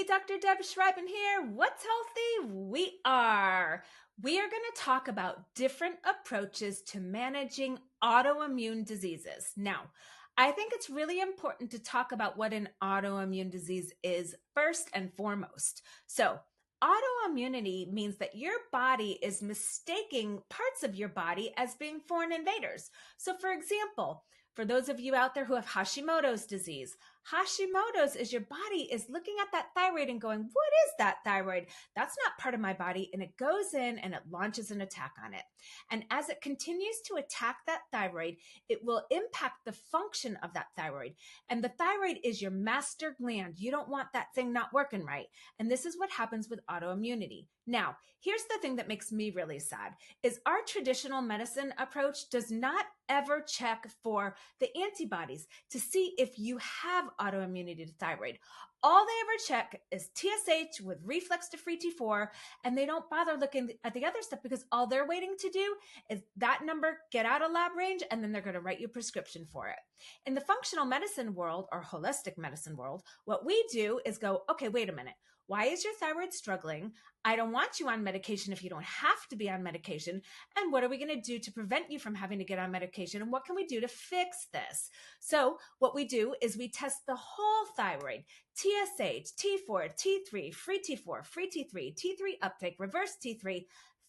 Hey, Dr. Deb Schreibman here. What's healthy? We are going to talk about different approaches to managing autoimmune diseases. Now, I think it's really important to talk about what an autoimmune disease is first and foremost. So, autoimmunity means that your body is mistaking parts of your body as being foreign invaders. So, for example, for those of you out there who have Hashimoto's disease, Hashimoto's is your body is looking at that thyroid and going, what is that thyroid? That's not part of my body. And it goes in and it launches an attack on it. And as it continues to attack that thyroid, it will impact the function of that thyroid. And the thyroid is your master gland. You don't want that thing not working right. And this is what happens with autoimmunity. Now, here's the thing that makes me really sad is our traditional medicine approach does not ever check for the antibodies to see if you have autoimmunity to thyroid. All they ever check is TSH with reflex to free T4, and they don't bother looking at the other stuff because all they're waiting to do is that number get out of lab range, and then they're going to write you a prescription for it. In the functional medicine world or holistic medicine world, what we do is go, okay, wait a minute. Why is your thyroid struggling? I don't want you on medication if you don't have to be on medication. And what are we going to do to prevent you from having to get on medication? And what can we do to fix this? So what we do is we test the whole thyroid, TSH, T4, T3, free T4, free T3, T3 uptake, reverse T3,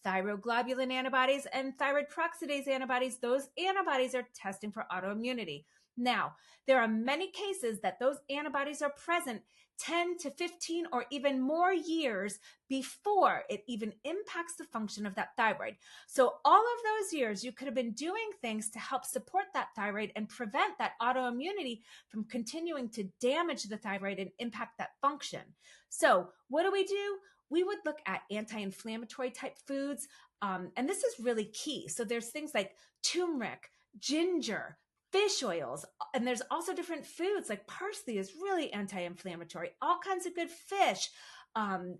thyroglobulin antibodies, and thyroid peroxidase antibodies. Those antibodies are testing for autoimmunity. Now, there are many cases that those antibodies are present 10 to 15 or even more years before it even impacts the function of that thyroid. So all of those years, you could have been doing things to help support that thyroid and prevent that autoimmunity from continuing to damage the thyroid and impact that function. So what do? We would look at anti-inflammatory type foods. And this is really key. So there's things like turmeric, ginger, fish oils, and there's also different foods like parsley is really anti-inflammatory, all kinds of good fish.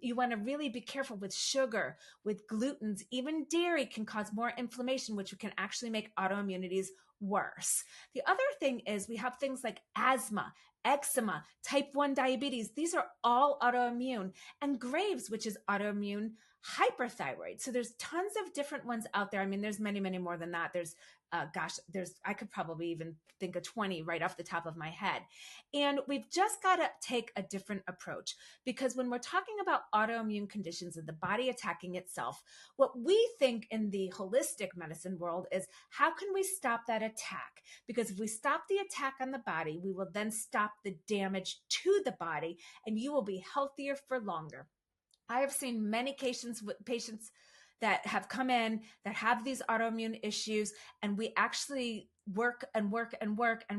You want to really be careful with sugar, with glutens, even dairy can cause more inflammation, which can actually make autoimmunities worse. The other thing is we have things like asthma, eczema, type 1 diabetes. These are all autoimmune, and Graves, which is autoimmune hyperthyroid. So there's tons of different ones out there. I mean, there's many, many more than that. I could probably even think of 20 right off the top of my head. And we've just got to take a different approach because when we're talking about autoimmune conditions and the body attacking itself, what we think in the holistic medicine world is how can we stop that attack? Because if we stop the attack on the body, we will then stop the damage to the body and you will be healthier for longer. I have seen many patients that have come in that have these autoimmune issues, and we actually work and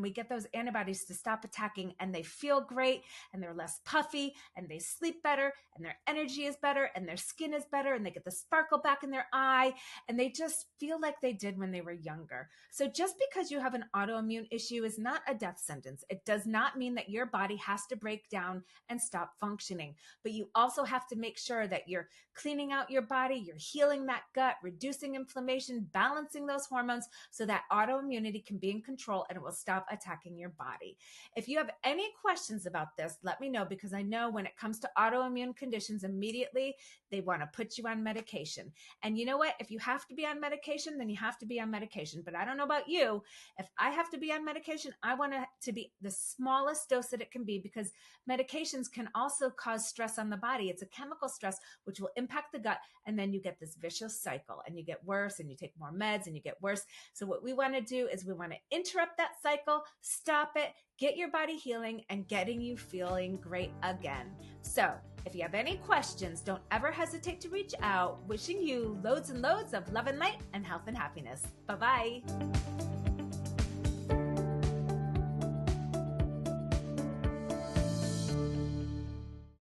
we get those antibodies to stop attacking, and they feel great and they're less puffy and they sleep better and their energy is better and their skin is better and they get the sparkle back in their eye and they just feel like they did when they were younger. So just because you have an autoimmune issue is not a death sentence. It does not mean that your body has to break down and stop functioning, but you also have to make sure that you're cleaning out your body, you're healing that gut, reducing inflammation, balancing those hormones so that autoimmunity can be in control and it will stop attacking your body. If you have any questions about this, let me know, because I know when it comes to autoimmune conditions, immediately they want to put you on medication. And you know what? If you have to be on medication, then you have to be on medication. But I don't know about you. If I have to be on medication, I want it to be the smallest dose that it can be, because medications can also cause stress on the body. It's a chemical stress, which will impact the gut. And then you get this vicious cycle and you get worse and you take more meds and you get worse. So what we want to do is we want to interrupt that cycle, stop it, get your body healing and getting you feeling great again. So if you have any questions, don't ever hesitate to reach out. Wishing you loads and loads of love and light and health and happiness. Bye-bye.